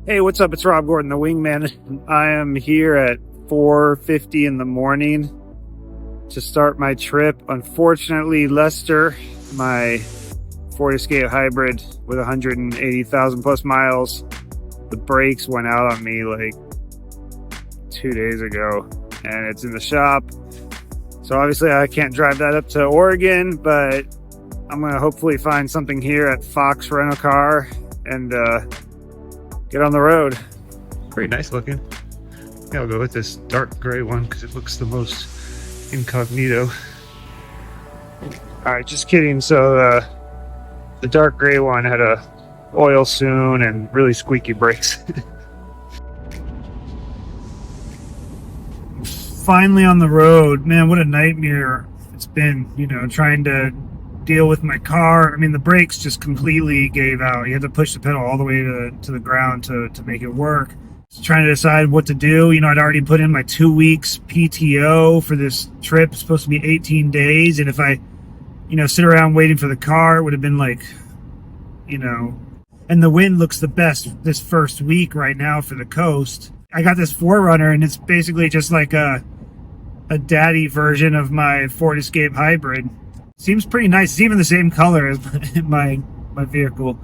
Hey, what's up? It's Rob Gordon, the wingman. I am here at 4:50 in the morning to start my trip. Unfortunately, Lester, my Ford Escape Hybrid with 180,000 plus miles, the brakes went out on me like 2 days ago and it's in the shop. So obviously I can't drive that up to Oregon, but I'm gonna hopefully find something here at Fox Rental Car and get on the road. Pretty nice looking. Yeah, I'll go with this dark gray one because it looks the most incognito. All right, just kidding. So the dark gray one had a oil soon and really squeaky brakes. Finally on the road. Man, what a nightmare it's been, you know, trying to deal with my car. I mean, the brakes just completely gave out. You had to push the pedal all the way to the ground to make it work. Trying to decide what to do. You know, I'd already put in my 2 weeks PTO for this trip. It's supposed to be 18 days. And if I, you know, sit around waiting for the car, it would have been like, you know, and the wind looks the best this first week right now for the coast. I got this 4Runner and it's basically just like a daddy version of my Ford Escape Hybrid. Seems pretty nice. It's even the same color as my vehicle.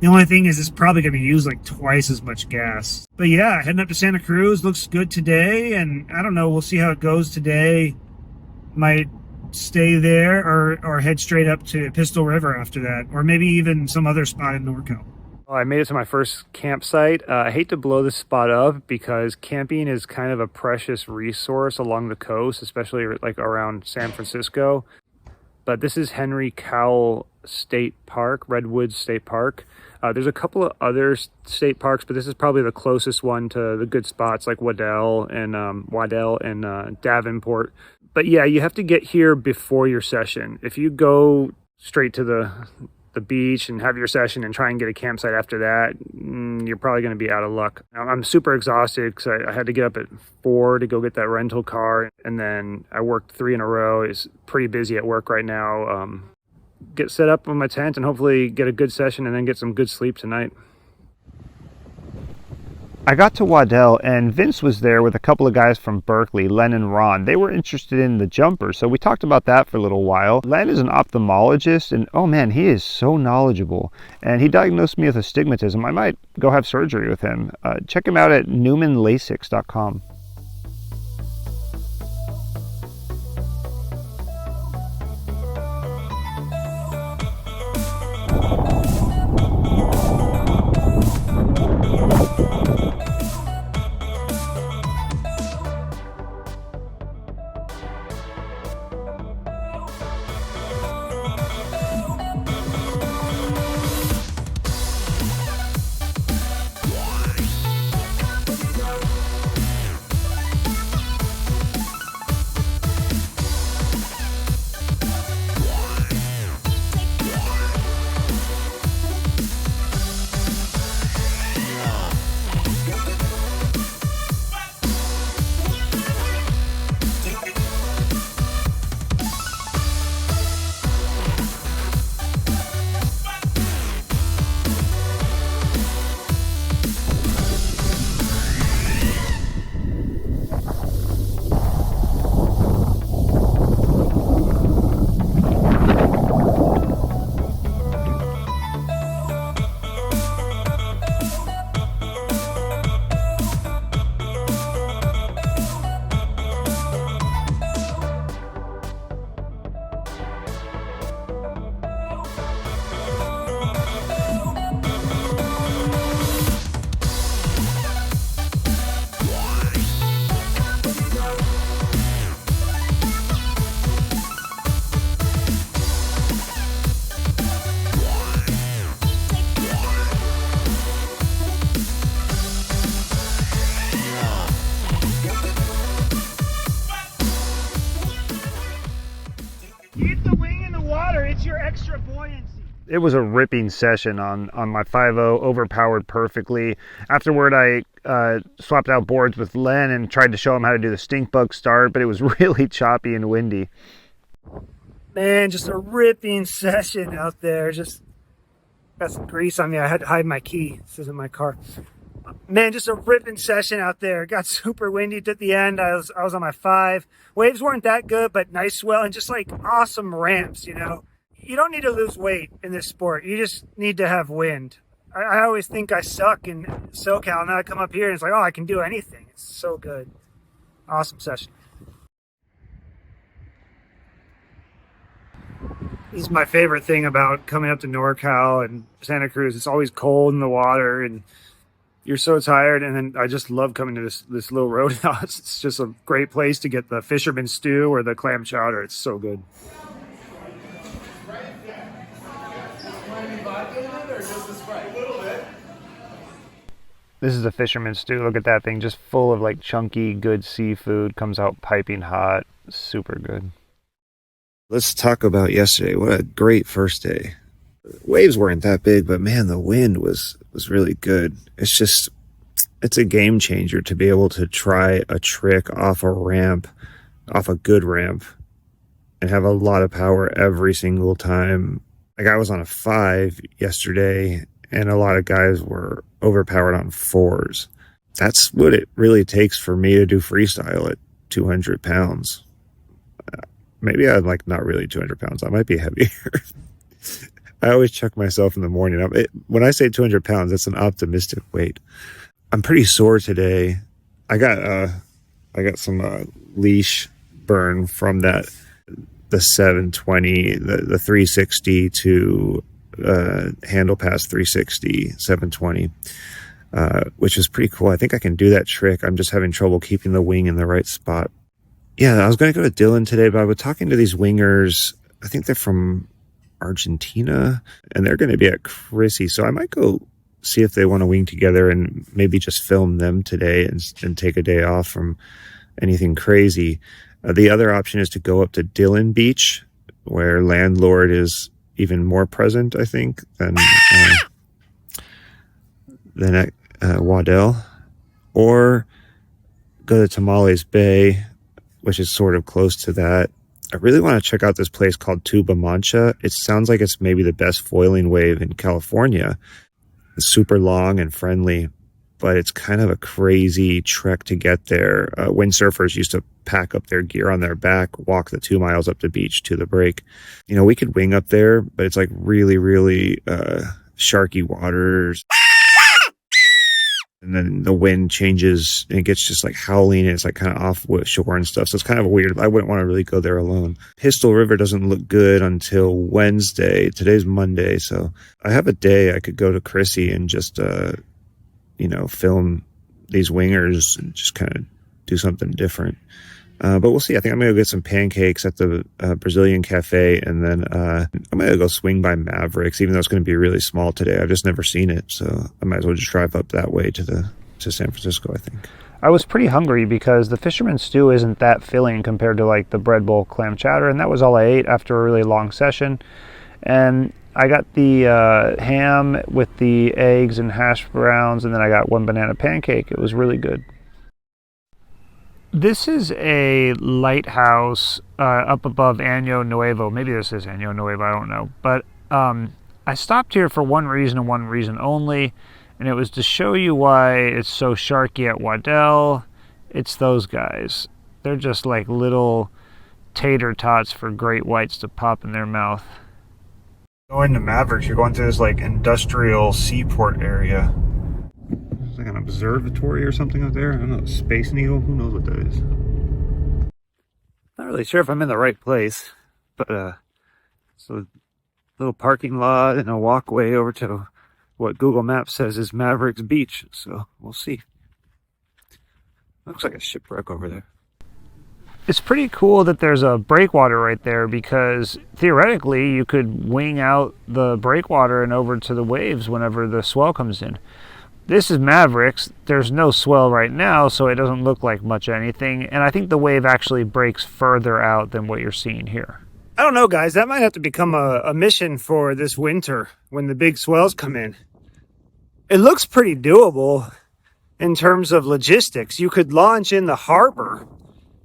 The only thing is it's probably going to use like twice as much gas. But yeah, heading up to Santa Cruz. Looks good today. And I don't know, we'll see how it goes today. Might stay there or head straight up to Pistol River after that. Or maybe even some other spot in NorCal. Well, I made it to my first campsite. I hate to blow this spot up because camping is kind of a precious resource along the coast, especially like around San Francisco. But this is Henry Cowell State Park, Redwoods State Park. There's a couple of other state parks, but this is probably the closest one to the good spots like Waddell and Davenport. But yeah, you have to get here before your session. If you go straight to the beach and have your session and try and get a campsite after that, you're probably going to be out of luck. I'm super exhausted because I had to get up at 4 to go get that rental car, and then I worked 3 in a row. It's pretty busy at work right now. Get set up on my tent and hopefully get a good session and then get some good sleep tonight. I got to Waddell and Vince was there with a couple of guys from Berkeley, Len and Ron. They were interested in the jumper, so we talked about that for a little while. Len is an ophthalmologist and oh man, he is so knowledgeable. And he diagnosed me with astigmatism. I might go have surgery with him. Check him out at newmanlasix.com. Keep the wing in the water, it's your extra buoyancy. It was a ripping session on my 5.0, overpowered perfectly. Afterward, I swapped out boards with Len and tried to show him how to do the stink bug start, but it was really choppy and windy. Man, just a ripping session out there. Just got some grease on me. I had to hide my key. This isn't my car. Man, just a ripping session out there. It got super windy at the end. I was on my 5. Waves weren't that good, but nice swell and just like awesome ramps, you know. You don't need to lose weight in this sport. You just need to have wind. I always think I suck in SoCal, and then I come up here and it's like, oh, I can do anything. It's so good. Awesome session. This is my favorite thing about coming up to NorCal and Santa Cruz. It's always cold in the water and you're so tired, and then I just love coming to this little roadhouse. It's just a great place to get the fisherman stew or the clam chowder. It's so good. This is a fisherman stew. Look at that thing, just full of like chunky, good seafood. Comes out piping hot. Super good. Let's talk about yesterday. What a great first day. Waves weren't that big, but man, the wind was really good. It's a game changer to be able to try a trick off a good ramp, and have a lot of power every single time. Like I was on a 5 yesterday, and a lot of guys were overpowered on 4s. That's what it really takes for me to do freestyle at 200 pounds. Maybe I'm like not really 200 pounds. I might be heavier. I always check myself in the morning. When I say 200 pounds, that's an optimistic weight. I'm pretty sore today. I got some leash burn from the 720, the 360 to handle past 360, 720, which is pretty cool. I think I can do that trick. I'm just having trouble keeping the wing in the right spot. Yeah, I was going to go to Dillon today, but I was talking to these wingers. I think they're from Argentina, and they're going to be at Chrissy, so I might go see if they want to wing together and maybe just film them today and take a day off from anything crazy. The other option is to go up to Dillon Beach, where landlord is even more present, I think, than at Waddell, or go to Tamales Bay, which is sort of close to that. I really want to check out this place called Tuba Mancha. It sounds like it's maybe the best foiling wave in California. It's super long and friendly, but it's kind of a crazy trek to get there. Windsurfers used to pack up their gear on their back, walk the 2 miles up the beach to the break. You know, we could wing up there, but it's like really, really sharky waters. And then the wind changes and it gets just like howling, and it's like kind of off shore and stuff. So it's kind of weird. I wouldn't want to really go there alone. Pistol River doesn't look good until Wednesday. Today's Monday. So I have a day I could go to Chrissy and just, film these wingers and just kind of do something different. But we'll see. I think I'm going to go get some pancakes at the Brazilian Cafe, and then I'm going to go swing by Mavericks, even though it's going to be really small today. I've just never seen it, so I might as well just drive up that way to San Francisco, I think. I was pretty hungry because the fisherman's stew isn't that filling compared to like the bread bowl clam chowder, and that was all I ate after a really long session. And I got the ham with the eggs and hash browns, and then I got 1 banana pancake. It was really good. This is a lighthouse up above Año Nuevo. Maybe this is Año Nuevo, I don't know. But I stopped here for one reason and one reason only, and it was to show you why it's so sharky at Waddell. It's those guys. They're just like little tater tots for great whites to pop in their mouth. Going to Mavericks, you're going through this like industrial seaport area. It's like an observatory or something up there. I don't know, Space Needle? Who knows what that is? Not really sure if I'm in the right place, but it's a little parking lot and a walkway over to what Google Maps says is Mavericks Beach, so we'll see. Looks like a shipwreck over there. It's pretty cool that there's a breakwater right there, because theoretically you could wing out the breakwater and over to the waves whenever the swell comes in. This is Mavericks. There's no swell right now, so it doesn't look like much anything, and I think the wave actually breaks further out than what you're seeing here. I don't know, guys. That might have to become a mission for this winter when the big swells come in. It looks pretty doable in terms of logistics. You could launch in the harbor.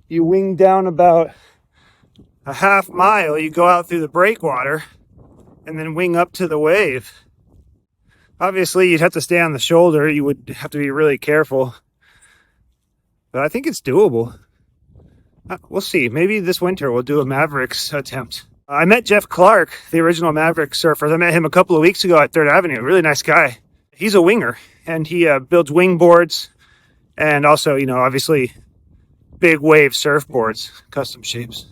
You wing down about a half mile, you go out through the breakwater, and then wing up to the wave. Obviously, you'd have to stay on the shoulder. You would have to be really careful. But I think it's doable. We'll see. Maybe this winter we'll do a Mavericks attempt. I met Jeff Clark, the original Mavericks surfer. I met him a couple of weeks ago at 3rd Avenue. Really nice guy. He's a winger, and he builds wing boards and also, you know, obviously big wave surfboards, custom shapes.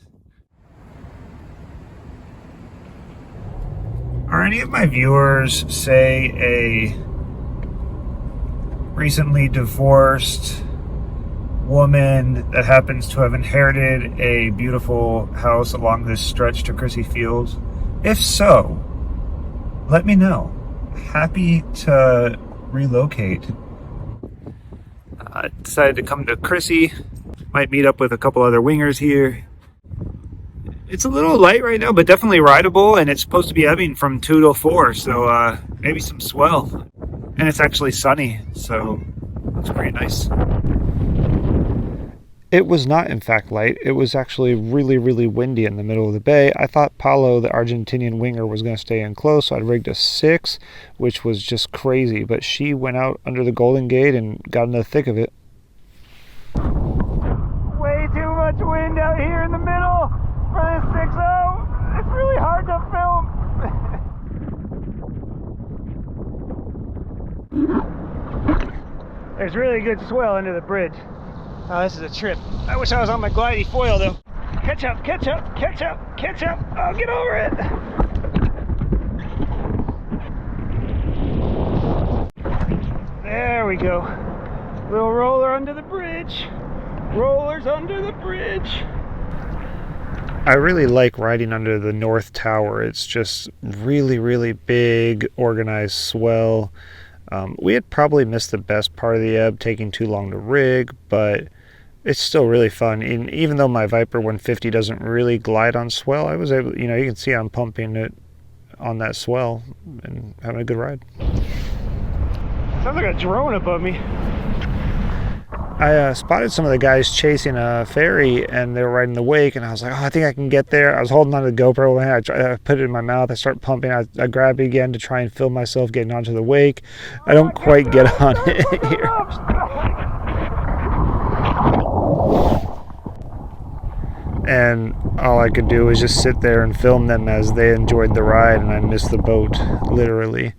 Are any of my viewers, say, a recently divorced woman that happens to have inherited a beautiful house along this stretch to Chrissy Field? If so, let me know. Happy to relocate. I decided to come to Chrissy. Might meet up with a couple other wingers here. It's a little light right now, but definitely rideable, and it's supposed to be ebbing from 2 to 4, so maybe some swell. And it's actually sunny, so it's pretty nice. It was not, in fact, light. It was actually really, really windy in the middle of the bay. I thought Paulo, the Argentinian winger, was going to stay in close, so I rigged a 6, which was just crazy. But she went out under the Golden Gate and got in the thick of it. Way too much wind out here in the middle for this 6-0. It's really hard to film. There's really good swell under the bridge. Oh, this is a trip. I wish I was on my glidey foil, though. Catch up, catch up, catch up, catch up. Oh, get over it. There we go. Little roller under the bridge. Rollers under the bridge. I really like riding under the North Tower. It's just really, really big, organized swell. We had probably missed the best part of the ebb, taking too long to rig, but it's still really fun. And even though my Viper 150 doesn't really glide on swell, I was able, you know, you can see I'm pumping it on that swell and having a good ride. Sounds like a drone above me. I spotted some of the guys chasing a ferry, and they were riding the wake, and I was like, oh, I think I can get there. I was holding onto the GoPro, and I put it in my mouth. I start pumping. I grab it again to try and film myself getting onto the wake. I don't quite get on it here. And all I could do was just sit there and film them as they enjoyed the ride, and I missed the boat, literally.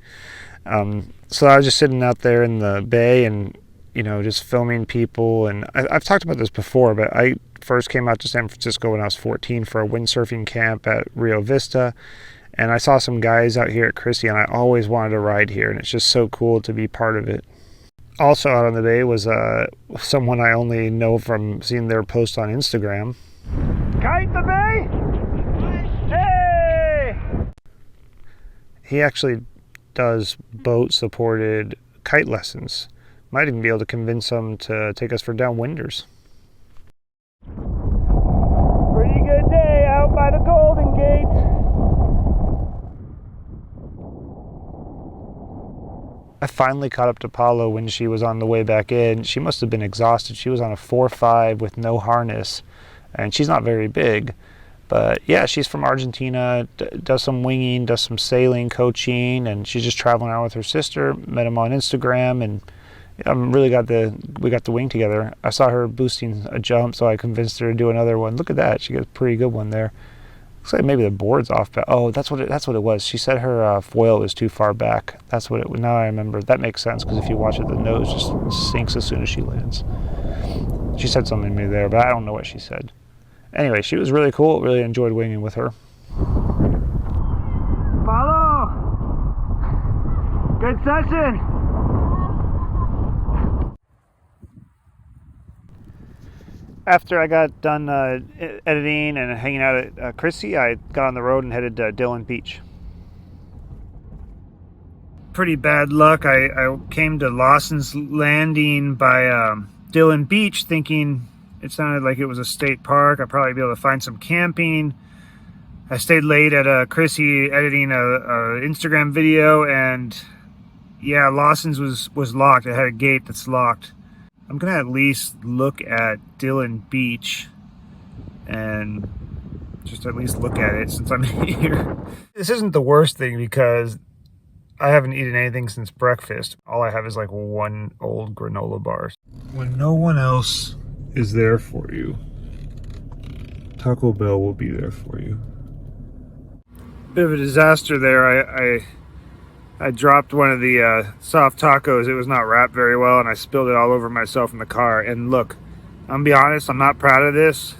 So I was just sitting out there in the bay and, you know, just filming people. And I've talked about this before, but I first came out to San Francisco when I was 14 for a windsurfing camp at Rio Vista. And I saw some guys out here at Chrissy, and I always wanted to ride here, and it's just so cool to be part of it. Also out on the bay was someone I only know from seeing their post on Instagram. Kite the bay? Hey! He actually does boat-supported kite lessons. Might even be able to convince him to take us for downwinders. Pretty good day out by the Golden Gate. I finally caught up to Paulo when she was on the way back in. She must have been exhausted. She was on a 4.5 with no harness, and she's not very big. But yeah, she's from Argentina, does some winging, does some sailing, coaching, and she's just traveling out with her sister. Met him on Instagram, and we got the wing together. I saw her boosting a jump, so I convinced her to do another one. Look at that, she got a pretty good one there. Looks like maybe the board's off. Oh, that's what it was. She said her foil was too far back. That's what it. Now I remember. That makes sense, because if you watch it, the nose just sinks as soon as she lands. She said something to me there, but I don't know what she said. Anyway, she was really cool. Really enjoyed winging with her. Follow! Good session! After I got done editing and hanging out at Chrissy, I got on the road and headed to Dillon Beach. Pretty bad luck. I came to Lawson's Landing by Dillon Beach thinking it sounded like it was a state park. I'd probably be able to find some camping. I stayed late at Chrissy editing a Instagram video, and yeah, Lawson's was locked. It had a gate that's locked. I'm gonna at least look at Dillon Beach and just at least look at it since I'm here. This isn't the worst thing, because I haven't eaten anything since breakfast. All I have is like one old granola bar. When no one else is there for you, Taco Bell will be there for you. Bit of a disaster there. I dropped one of the soft tacos. It was not wrapped very well, and I spilled it all over myself in the car. And look, I'm gonna be honest, I'm not proud of this.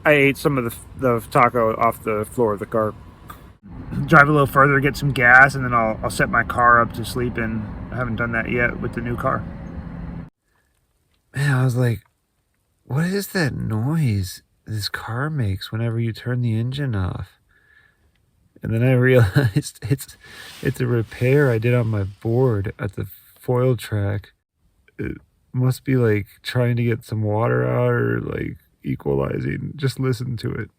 I ate some of the taco off the floor of the car. Drive a little further, get some gas, and then I'll set my car up to sleep in. I haven't done that yet with the new car. Man, I was like, what is that noise this car makes whenever you turn the engine off? And then I realized it's a repair I did on my board at the foil track. It must be like trying to get some water out or like equalizing. Just listen to it.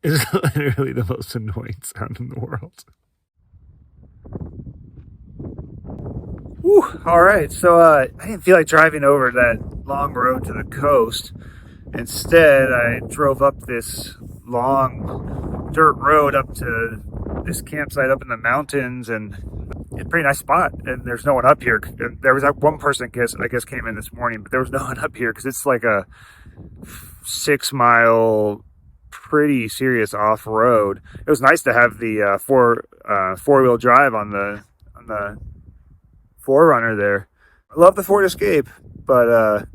It's literally the most annoying sound in the world. Whew, all right, so I didn't feel like driving over that long road to the coast. Instead, I drove up this long dirt road up to this campsite up in the mountains, and it's a pretty nice spot. And there's no one up here. There was that one person, I guess came in this morning, but there was no one up here because it's like a 6 mile, pretty serious off road. It was nice to have the four-wheel drive on the Forerunner there. I love the Ford Escape, but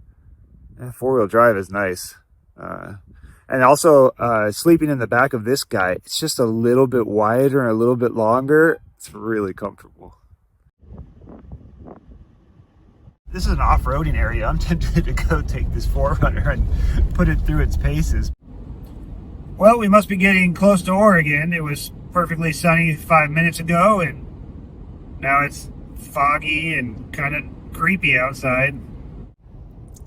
four-wheel drive is nice. And also sleeping in the back of this guy, it's just a little bit wider and a little bit longer. It's really comfortable. This is an off-roading area. I'm tempted to go take this Forerunner and put it through its paces. Well, we must be getting close to Oregon. It was perfectly sunny 5 minutes ago, and now it's foggy and kind of creepy outside.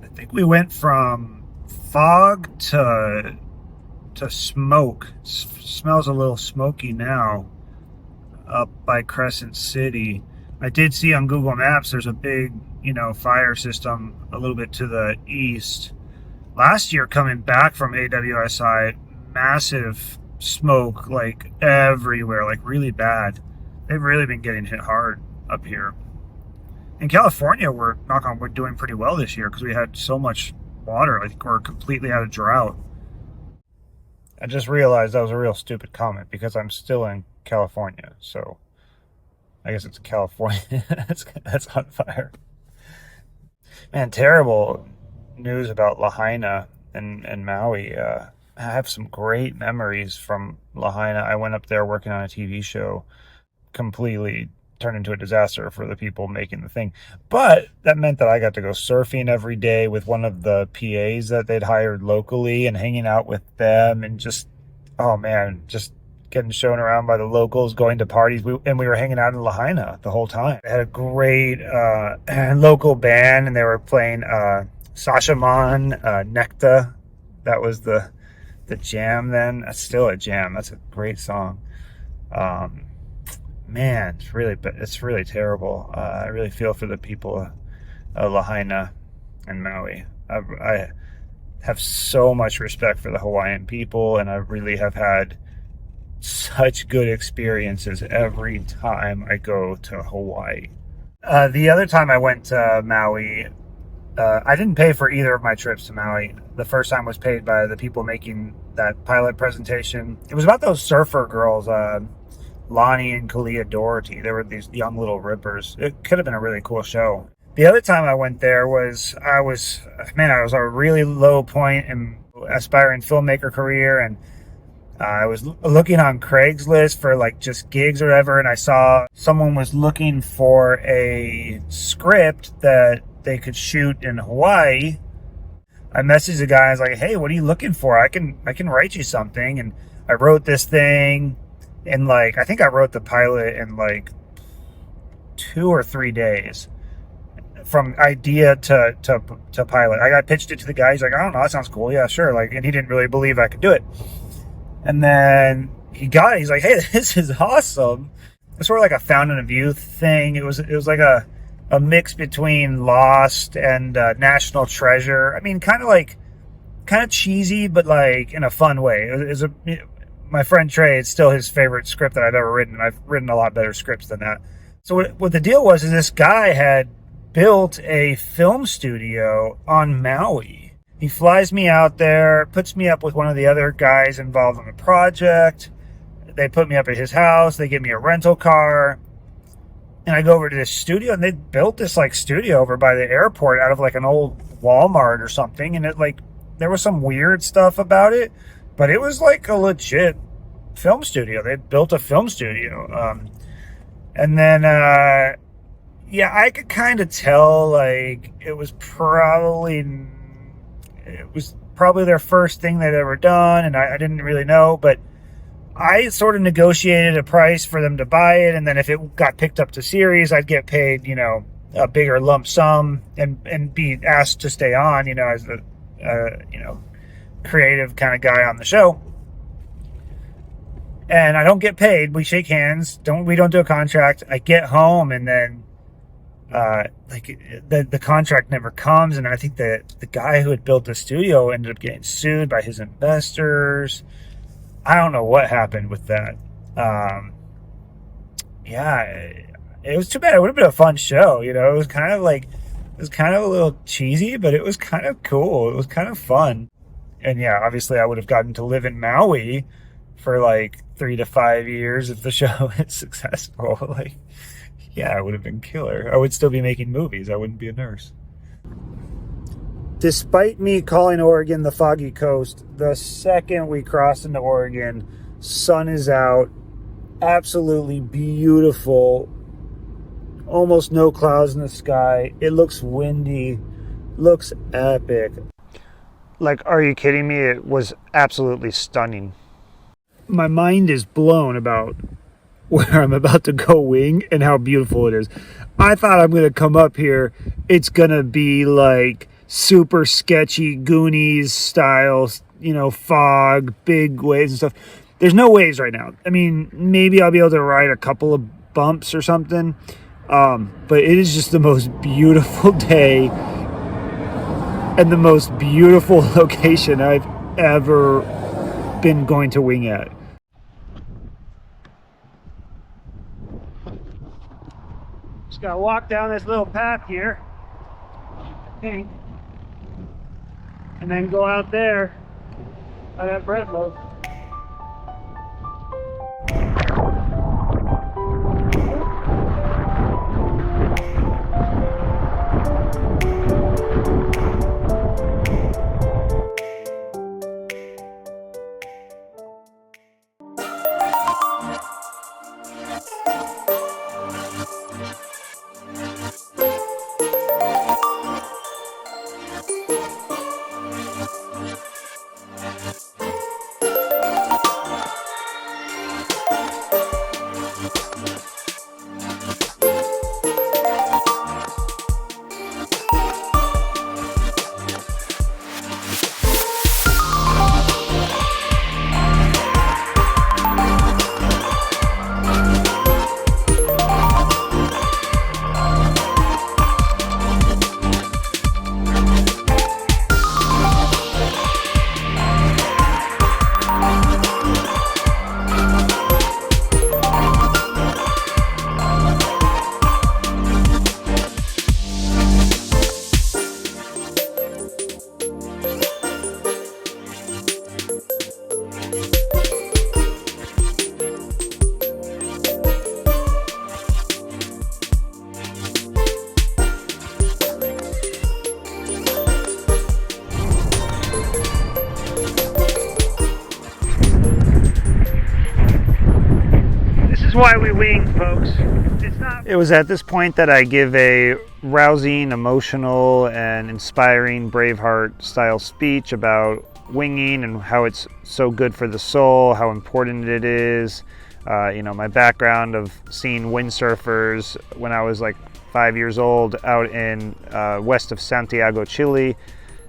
I think we went from fog to smoke. It smells a little smoky now up by Crescent City. I did see on Google Maps there's a big, fire system a little bit to the east. Last year coming back from AWSI, massive smoke like everywhere, like really bad. They've really been getting hit hard up here. In California, we're, knock on wood, doing pretty well this year because we had so much water. I think we're completely out of drought. I just realized that was a real stupid comment because I'm still in California, so I guess it's California that's on fire. Man, terrible news about Lahaina and Maui. I have some great memories from Lahaina. I went up there working on a TV show, completely turned into a disaster for the people making the thing. But that meant that I got to go surfing every day with one of the PAs that they'd hired locally and hanging out with them and just, oh man, just getting shown around by the locals, going to parties. We were hanging out in Lahaina the whole time. They had a great local band, and they were playing Sashaman, Necta. That was the jam then. That's still a jam. That's a great song. Man, it's really terrible. I really feel for the people of Lahaina and Maui. I have so much respect for the Hawaiian people, and I really have had such good experiences every time I go to Hawaii. The other time I went to Maui, I didn't pay for either of my trips to Maui. The first time was paid by the people making that pilot presentation. It was about those surfer girls, Lonnie and Kalia Doherty. They were these young little rippers. It could have been a really cool show. The other time I went there I was at a really low point in aspiring filmmaker career, and I was looking on Craigslist for like just gigs or whatever, and I saw someone was looking for a script that they could shoot in Hawaii. I messaged the guy. I was like, "Hey, what are you looking for? I can write you something." And I wrote this thing in I think I wrote the pilot in 2 or 3 days, from idea to pilot. I got pitched it to the guy. He's like, "I don't know, that sounds cool. Yeah, sure." And he didn't really believe I could do it. And then he got it. He's like, "Hey, this is awesome." It's sort of like a Fountain of Youth thing. It was like a a mix between Lost and National Treasure. I mean, kind of cheesy, but like in a fun way. My friend Trey, it's still his favorite script that I've ever written. I've written a lot better scripts than that. So what the deal was is this guy had built a film studio on Maui. He flies me out there, puts me up with one of the other guys involved in the project. They put me up at his house. They give me a rental car. And I go over to this studio, and they built this like studio over by the airport out of like an old Walmart or something. And it like, there was some weird stuff about it, but it was like a legit film studio. They built a film studio. And then, yeah, I could kind of tell like it was probably their first thing they'd ever done. And I didn't really know, but I sort of negotiated a price for them to buy it. And then if it got picked up to series, I'd get paid, a bigger lump sum and be asked to stay on, as the, creative kind of guy on the show. And I don't get paid. We shake hands. We don't do a contract. I get home, and then the contract never comes. And I think that the guy who had built the studio ended up getting sued by his investors. I don't know what happened with that. Yeah, it was too bad. It would have been a fun show. It was kind of a little cheesy, but it was kind of cool. It was kind of fun. And yeah, obviously I would have gotten to live in Maui for like 3 to 5 years if the show is successful. Yeah, it would have been killer. I would still be making movies. I wouldn't be a nurse. Despite me calling Oregon the Foggy Coast, the second we cross into Oregon, sun is out, absolutely beautiful, almost no clouds in the sky. It looks windy, looks epic. Like, are you kidding me? It was absolutely stunning. My mind is blown about where I'm about to go wing and how beautiful it is. I thought I'm going to come up here, it's going to be like super sketchy Goonies style, fog, big waves and stuff. There's no waves right now. I mean, maybe I'll be able to ride a couple of bumps or something. But it is just the most beautiful day and the most beautiful location I've ever been going to wing at. Just gotta walk down this little path here, I think, and then go out there by that bread loaf. Why we wing, folks. It was at this point that I give a rousing, emotional, and inspiring Braveheart style speech about winging and how it's so good for the soul, how important it is. My background of seeing windsurfers when I was like 5 years old out in west of Santiago, Chile.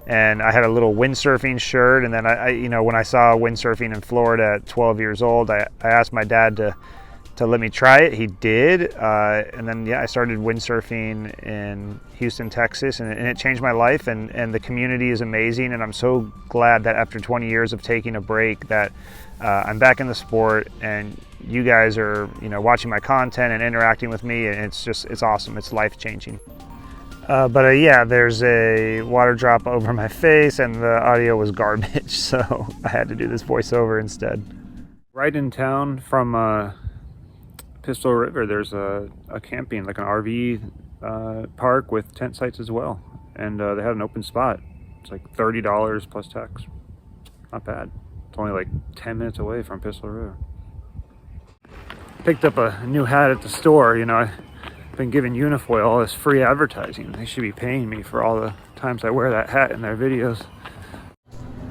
And I had a little windsurfing shirt. And then I when I saw windsurfing in Florida at 12 years old, I asked my dad to to let me try it. He did, and then I started windsurfing in Houston, Texas, and it changed my life. And the community is amazing, and I'm so glad that after 20 years of taking a break, that I'm back in the sport, and you guys are watching my content and interacting with me, and it's awesome. It's life changing. But there's a water drop over my face, and the audio was garbage, so I had to do this voiceover instead. Right in town from Pistol River, there's a camping, like an RV park with tent sites as well, and they had an open spot. It's like $30 plus tax. Not bad. It's only like 10 minutes away from Pistol River. Picked up a new hat at the store. I've been giving Unifoil all this free advertising. They should be paying me for all the times I wear that hat in their videos.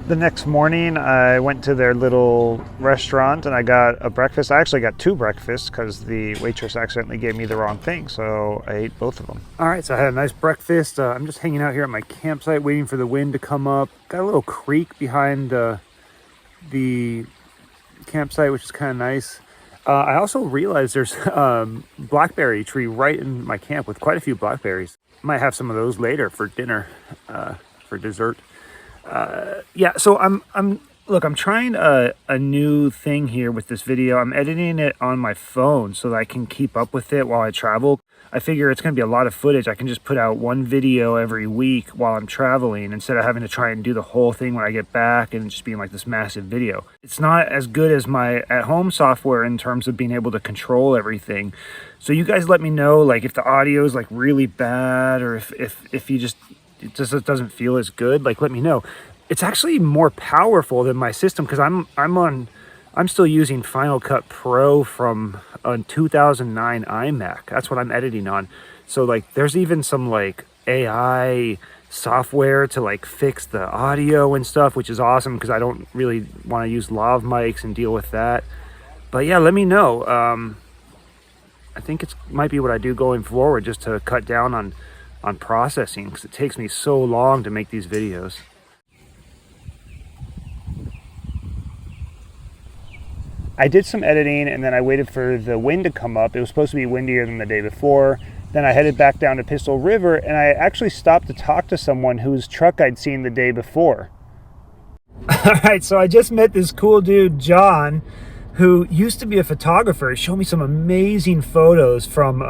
The next morning, I went to their little restaurant and I got a breakfast. I actually got 2 breakfasts because the waitress accidentally gave me the wrong thing, so I ate both of them. All right, so I had a nice breakfast. I'm just hanging out here at my campsite waiting for the wind to come up. Got a little creek behind the campsite, which is kind of nice. I also realized there's a blackberry tree right in my camp with quite a few blackberries. Might have some of those later for dinner, for dessert. So I'm trying a new thing here with this video. I'm editing it on my phone so that I can keep up with it while I travel. I figure it's going to be a lot of footage. I can just put out one video every week while I'm traveling instead of having to try and do the whole thing when I get back and just being like this massive video. It's not as good as my at-home software in terms of being able to control everything. So you guys let me know, like, if the audio is like really bad, or if you just it doesn't feel as good. Like, let me know. It's actually more powerful than my system because I'm still using Final Cut Pro from a 2009 iMac. That's what I'm editing on. So like there's even some like AI software to like fix the audio and stuff, which is awesome because I don't really want to use lav mics and deal with that. But yeah, let me know. I think it might be what I do going forward, just to cut down on processing, because it takes me so long to make these videos. I did some editing and then I waited for the wind to come up. It was supposed to be windier than the day before. Then I headed back down to Pistol River and I actually stopped to talk to someone whose truck I'd seen the day before. All right, so I just met this cool dude, John, who used to be a photographer. He showed me some amazing photos from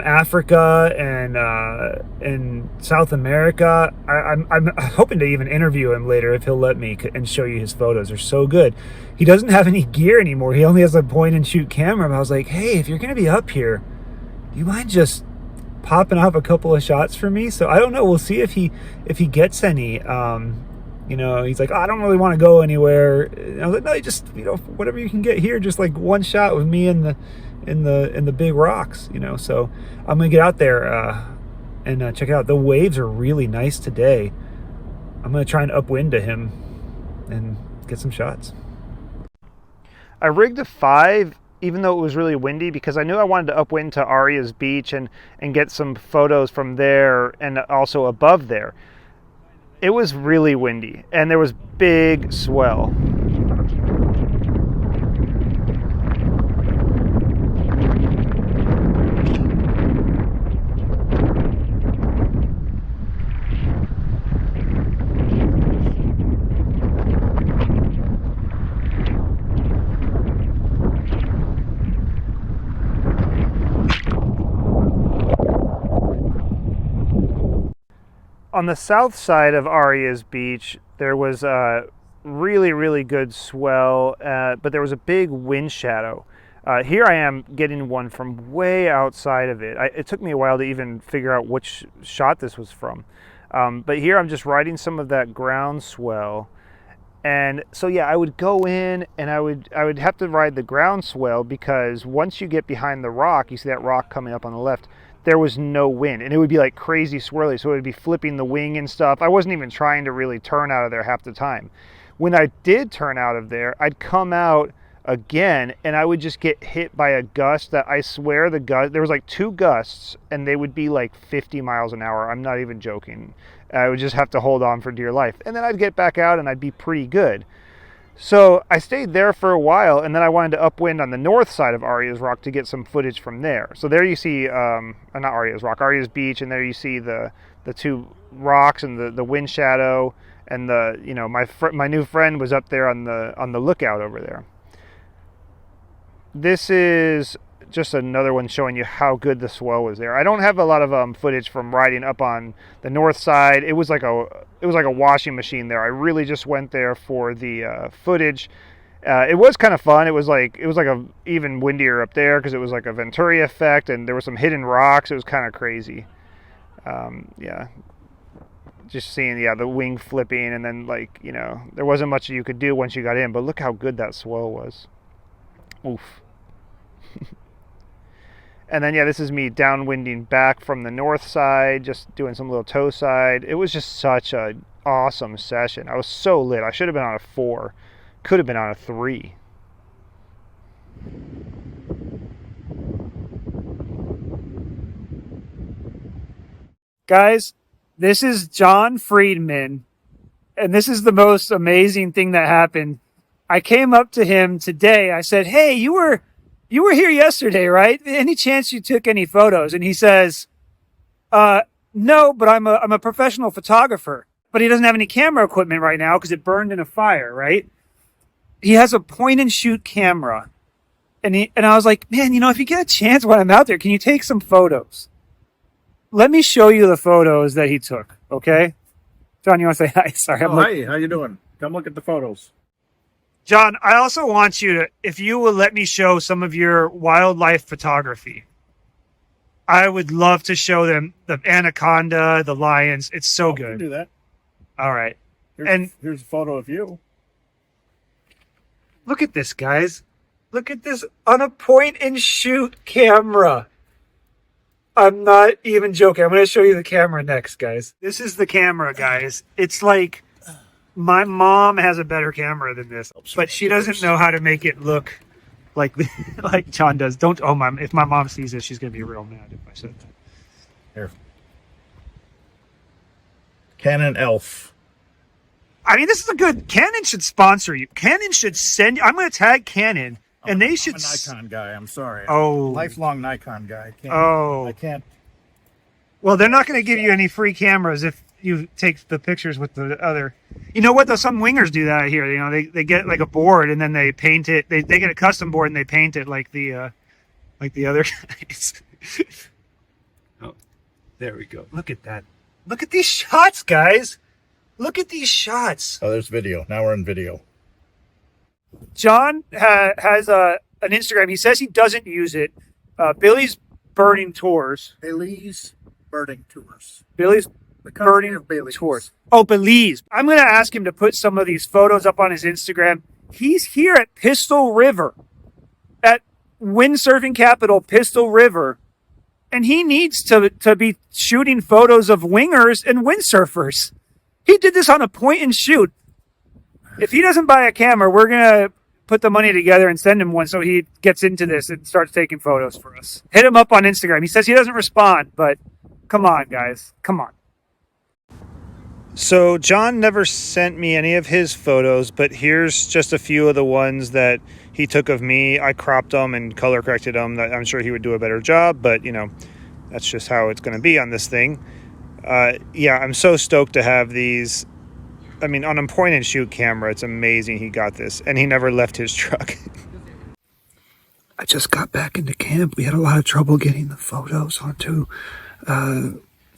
Africa and South America. I'm hoping to even interview him later if he'll let me and show you his photos. They're so good. He doesn't have any gear anymore. He only has a point and shoot camera. But I was like, hey, if you're gonna be up here, do you mind just popping off a couple of shots for me? So I don't know. We'll see if he gets any. He's like, oh, I don't really want to go anywhere. And I was like, no, just whatever you can get here, just like one shot with me in the big rocks, So I'm gonna get out there and check it out. The waves are really nice today. I'm gonna try and upwind to him and get some shots. I rigged a 5 even though it was really windy because I knew I wanted to upwind to Aria's Beach and get some photos from there and also above there. It was really windy and there was big swell. On the south side of Aria's Beach, there was a really, really good swell, but there was a big wind shadow. Here I am getting one from way outside of it. It took me a while to even figure out which shot this was from. But here I'm just riding some of that ground swell. And so yeah, I would go in and I would have to ride the ground swell because once you get behind the rock, you see that rock coming up on the left, there was no wind and it would be like crazy swirly. So it would be flipping the wing and stuff. I wasn't even trying to really turn out of there half the time. When I did turn out of there, I'd come out again and I would just get hit by a gust that I swear there was like 2 gusts and they would be like 50 miles an hour. I'm not even joking. I would just have to hold on for dear life. And then I'd get back out and I'd be pretty good. So I stayed there for a while, and then I wanted to upwind on the north side of Aria's Rock to get some footage from there. So there you see, not Aria's Rock, Aria's Beach, and there you see the two rocks and the wind shadow, and my new friend was up there on the lookout over there. This is just another one showing you how good the swell was there. I don't have a lot of footage from riding up on the north side. It was like a washing machine there. I really just went there for the footage. It was kind of fun. It was like a even windier up there because it was like a Venturi effect, and there were some hidden rocks. It was kind of crazy. Yeah. Just seeing the wing flipping, and then there wasn't much you could do once you got in, but look how good that swell was. Oof. And then this is me downwinding back from the north side, just doing some little toe side. It was just such an awesome session. I was so lit. I should have been on a 4. Could have been on a 3. Guys, this is John Friedman, and this is the most amazing thing that happened. I came up to him today. I said, "Hey, you were here yesterday, right? Any chance you took any photos?" And he says, "No, but I'm a professional photographer." But he doesn't have any camera equipment right now because it burned in a fire, right? He has a point and shoot camera. And I was like, "Man, if you get a chance when I'm out there, can you take some photos?" Let me show you the photos that he took, okay? John, you want to say hi? Sorry. Hi, how you doing? Come look at the photos. John, I also want you to, if you will let me show some of your wildlife photography. I would love to show them the anaconda, the lions. It's so good. I can do that. All right. Here's a photo of you. Look at this, guys. Look at this on a point and shoot camera. I'm not even joking. I'm going to show you the camera next, guys. This is the camera, guys. It's like my mom has a better camera than this, but she doesn't know how to make it look like John does. If my mom sees this, she's going to be real mad if I said that. Here. Canon Elf. I mean, this is Canon should sponsor you. Canon should send you. I'm going to tag Canon. And they should. I'm a Nikon guy. I'm sorry. Oh, Lifelong Nikon guy. I can't. Well, they're not going to give you any free cameras if you take the pictures with the other. You know what? Though some wingers do that here. They get like a board and then they paint it. They get a custom board and they paint it like the other guys. Oh, there we go. Look at that. Look at these shots, guys. Look at these shots. Oh, there's video. Now we're in video. John has an Instagram. He says he doesn't use it. Billy's Birding Tours. Billy's Birding Tours. Billy's Birding Tours. Oh, Belize. I'm going to ask him to put some of these photos up on his Instagram. He's here at Pistol River, at windsurfing capital Pistol River, and he needs to be shooting photos of wingers and windsurfers. He did this on a point and shoot. If he doesn't buy a camera, we're going to put the money together and send him one so he gets into this and starts taking photos for us. Hit him up on Instagram. He says he doesn't respond, but come on, guys. Come on. So John never sent me any of his photos, but here's just a few of the ones that he took of me. I cropped them and color corrected them. I'm sure he would do a better job, but that's just how it's going to be on this thing. I'm so stoked to have these. I mean, on a point and shoot camera, it's amazing he got this, and he never left his truck. I just got back into camp. We had a lot of trouble getting the photos onto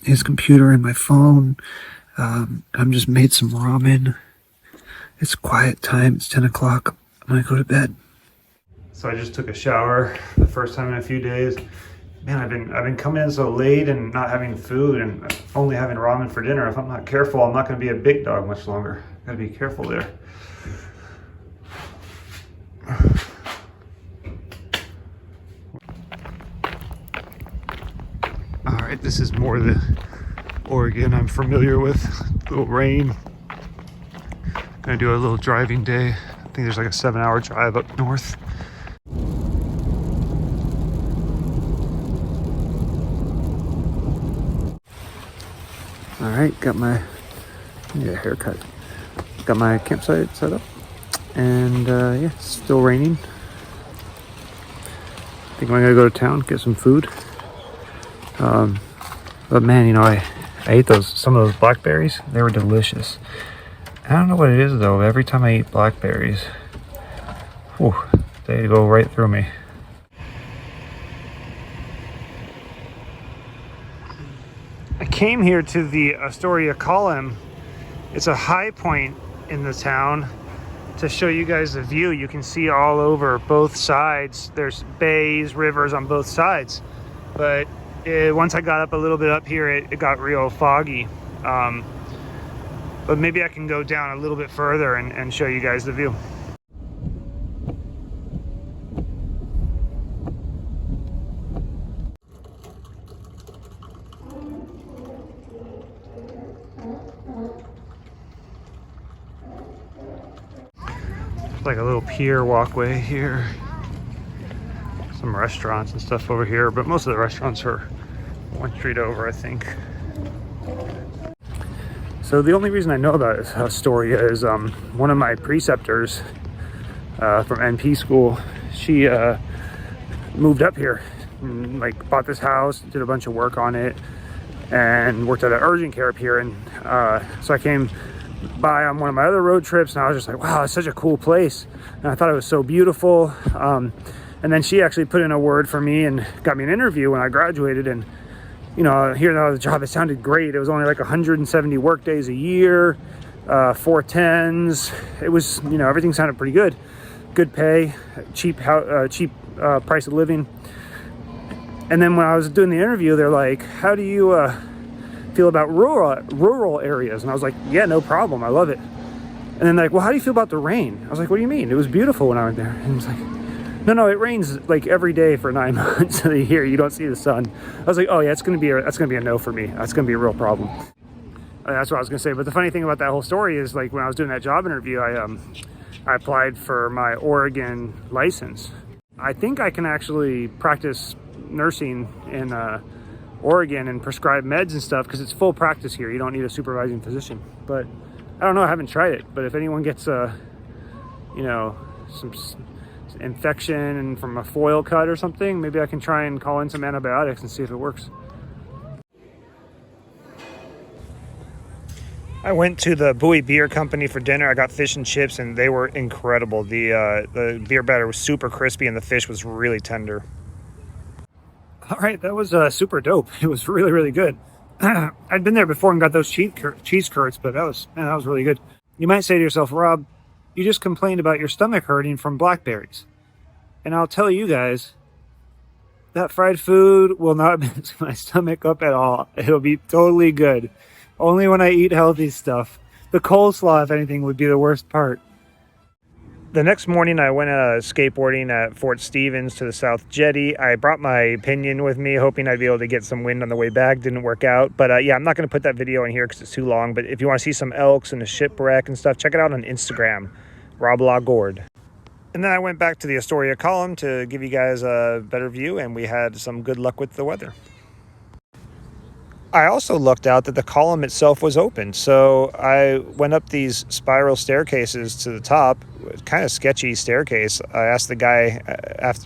his computer and my phone. I'm just made some ramen. It's quiet time. It's 10 o'clock. I'm going to go to bed. So I just took a shower the first time in a few days. Man, I've been coming in so late and not having food and only having ramen for dinner. If I'm not careful, I'm not going to be a big dog much longer. Got to be careful there. All right, this is more the Oregon I'm familiar with. A little rain. Gonna do a little driving day. I think there's like a 7-hour drive up north. All right, got my haircut. Got my campsite set up. And yeah, it's still raining. I think I'm gonna go to town, get some food. But man, you know, I ate some of those blackberries. They were delicious. I don't know what it is though. Every time I eat blackberries, whew, they go right through me. I came here to the Astoria Column. It's a high point in the town. To show you guys the view, you can see all over both sides. There's bays, rivers on both sides. But once I got up a little bit up here, it got real foggy. But maybe I can go down a little bit further and show you guys the view. Like a little pier walkway here. Some restaurants and stuff over here, but most of the restaurants are one street over, I think. So the only reason I know about Astoria is one of my preceptors from NP school. She moved up here, and, like, bought this house, did a bunch of work on it, and worked at an urgent care up here. And so I came by on one of my other road trips, and I was just like, wow, it's such a cool place. And I thought it was so beautiful. And then she actually put in a word for me and got me an interview when I graduated. And, you know, hearing about the job, it sounded great. It was only like 170 work days a year, 410s. It was, you know, everything sounded pretty good. Good pay, cheap price of living. And then when I was doing the interview, they're like, how do you feel about rural areas? And I was like, yeah, no problem, I love it. And then they're like, well, how do you feel about the rain? I was like, what do you mean? It was beautiful when I went there. And it's like, no, it rains like every day for 9 months of the year. You don't see the sun. I was like, oh yeah, that's gonna be a no for me. That's gonna be a real problem. That's what I was gonna say. But the funny thing about that whole story is, like, when I was doing that job interview, I applied for my Oregon license. I think I can actually practice nursing in Oregon and prescribe meds and stuff, because it's full practice here. You don't need a supervising physician. But I don't know, I haven't tried it. But if anyone gets you know, some infection and from a foil cut or something, maybe I can try and call in some antibiotics and see if it works. I went to the Bowie Beer Company for dinner. I got fish and chips, and they were incredible. The beer batter was super crispy, and the fish was really tender. All right, that was super dope. It was really, really good. I'd been there before and got those cheese curds, but that was really good. You might say to yourself, Rob, you just complained about your stomach hurting from blackberries. And I'll tell you guys, that fried food will not mess my stomach up at all. It'll be totally good. Only when I eat healthy stuff. The coleslaw, if anything, would be the worst part. The next morning, I went skateboarding at Fort Stevens to the South Jetty. I brought my pinion with me, hoping I'd be able to get some wind on the way back. Didn't work out. But yeah, I'm not going to put that video in here because it's too long. But if you want to see some elks and a shipwreck and stuff, check it out on Instagram, Rob Lagord. And then I went back to the Astoria Column to give you guys a better view, and we had some good luck with the weather. I also lucked out that the column itself was open, so I went up these spiral staircases to the top. Kind of sketchy staircase. I asked the guy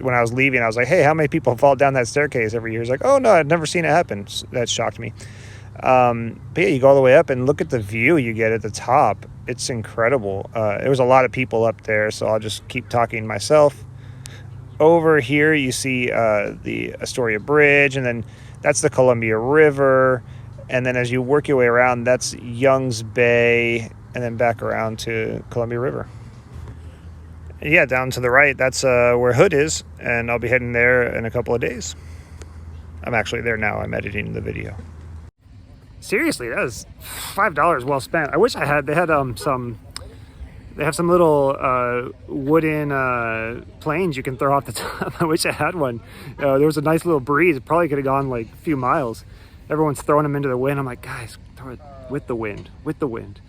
when I was leaving, I was like, hey, how many people fall down that staircase every year? He's like, oh no, I'd never seen it happen. That shocked me. But yeah, you go all the way up and look at the view you get at the top. It's incredible. There was a lot of people up there, so I'll just keep talking myself. Over here you see the Astoria Bridge, and then that's the Columbia River. And then as you work your way around, that's Young's Bay, and then back around to Columbia River. And yeah, down to the right, that's where Hood is, and I'll be heading there in a couple of days. I'm actually there now. I'm editing the video. Seriously, that was $5 well spent. I wish I had. They have some little wooden planes you can throw off the top. I wish I had one. There was a nice little breeze. It probably could have gone like a few miles. Everyone's throwing them into the wind. I'm like, guys, throw it with the wind, with the wind.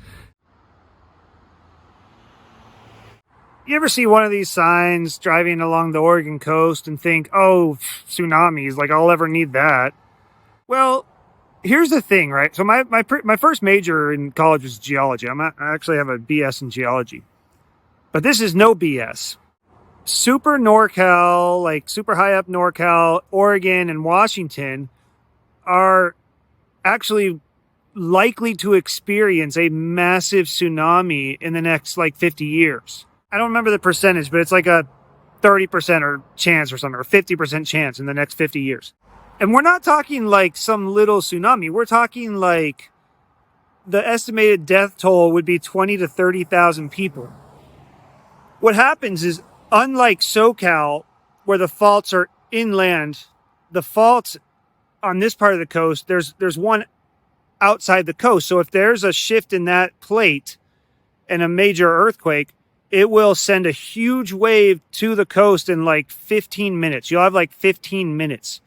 You ever see one of these signs driving along the Oregon coast and think, oh, tsunamis, like I'll ever need that? Well, here's the thing, right? So my first major in college was geology. I actually have a BS in geology. But this is no BS. Super NorCal, like super high up NorCal, Oregon and Washington are actually likely to experience a massive tsunami in the next like 50 years. I don't remember the percentage, but it's like a 30% or chance or something, or 50% chance in the next 50 years. And we're not talking like some little tsunami. We're talking like the estimated death toll would be 20 to 30,000 people. What happens is, unlike SoCal, where the faults are inland, the faults on this part of the coast, there's one outside the coast. So if there's a shift in that plate and a major earthquake, it will send a huge wave to the coast in like 15 minutes. You'll have like 15 minutes.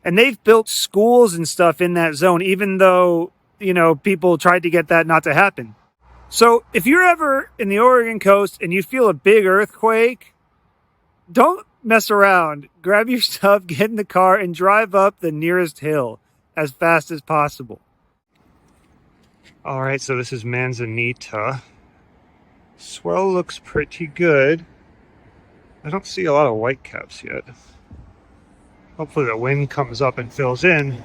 And they've built schools and stuff in that zone, even though, you know, people tried to get that not to happen. So if you're ever in the Oregon coast and you feel a big earthquake, don't mess around. Grab your stuff, get in the car, and drive up the nearest hill as fast as possible. All right, so this is Manzanita. Swell looks pretty good. I don't see a lot of whitecaps yet. Hopefully the wind comes up and fills in.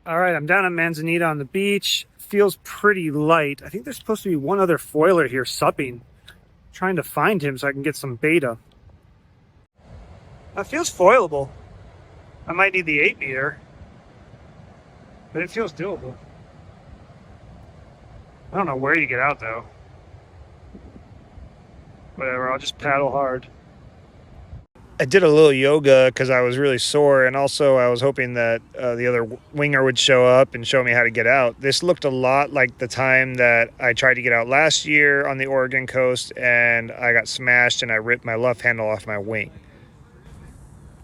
All right, I'm down at Manzanita on the beach. Feels pretty light. I think there's supposed to be one other foiler here supping. Trying to find him so I can get some beta. That feels foilable. I might need the 8 meter, but it feels doable. I don't know where you get out though. Whatever, I'll just paddle hard. I did a little yoga because I was really sore, and also I was hoping that the other winger would show up and show me how to get out. This looked a lot like the time that I tried to get out last year on the Oregon coast, and I got smashed and I ripped my left handle off my wing.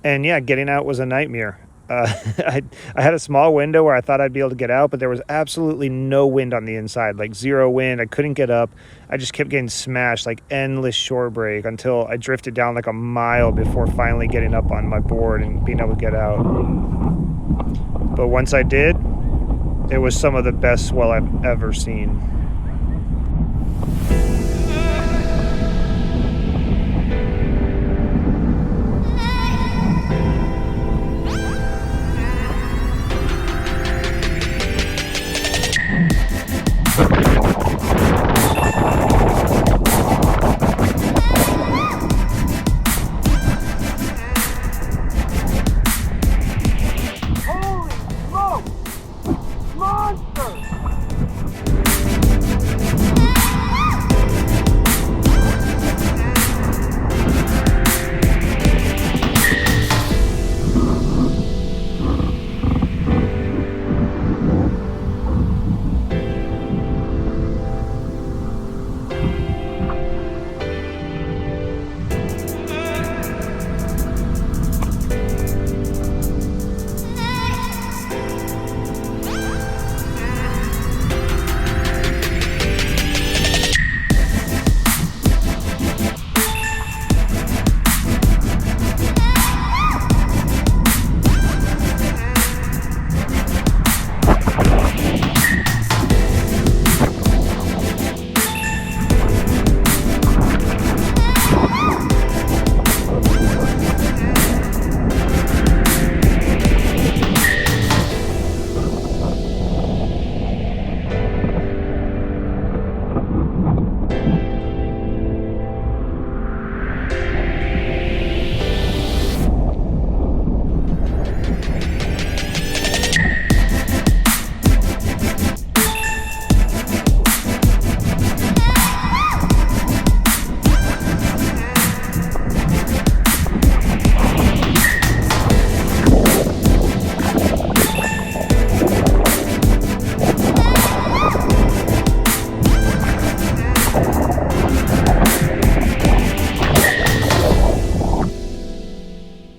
And yeah, getting out was a nightmare. I had a small window where I thought I'd be able to get out, but there was absolutely no wind on the inside, like zero wind. I couldn't get up. I just kept getting smashed, like endless shore break, until I drifted down like a mile before finally getting up on my board and being able to get out. But once I did, it was some of the best swell I've ever seen.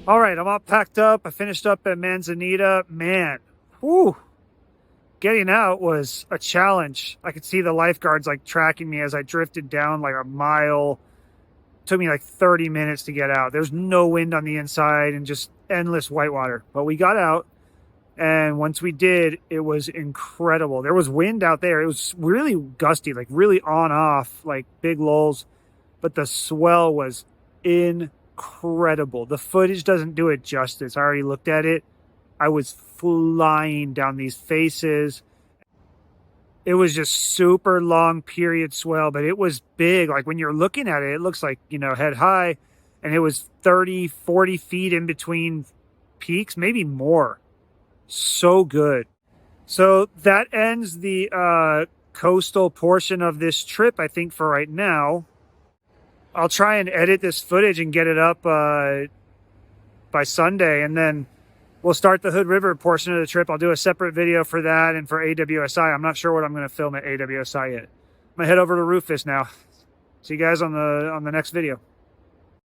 All right, I'm all packed up. I finished up at Manzanita. Man, whew, getting out was a challenge. I could see the lifeguards like tracking me as I drifted down like a mile. It took me like 30 minutes to get out. There's no wind on the inside and just endless whitewater. But we got out, and once we did, it was incredible. There was wind out there. It was really gusty, like really on-off, like big lulls. but the swell was incredible. The footage doesn't do it justice. I already looked at it. I was flying down these faces. It was just super long period swell, but it was big. Like when you're looking at it, it looks like, you know, head high, and it was 30, 40 feet in between peaks, maybe more. So good. So that ends the coastal portion of this trip, I think, for right now. I'll try and edit this footage and get it up by Sunday, and then we'll start the Hood River portion of the trip. I'll do a separate video for that and for AWSI. I'm not sure what I'm going to film at AWSI yet. I'm going to head over to Rufus now. See you guys on the next video.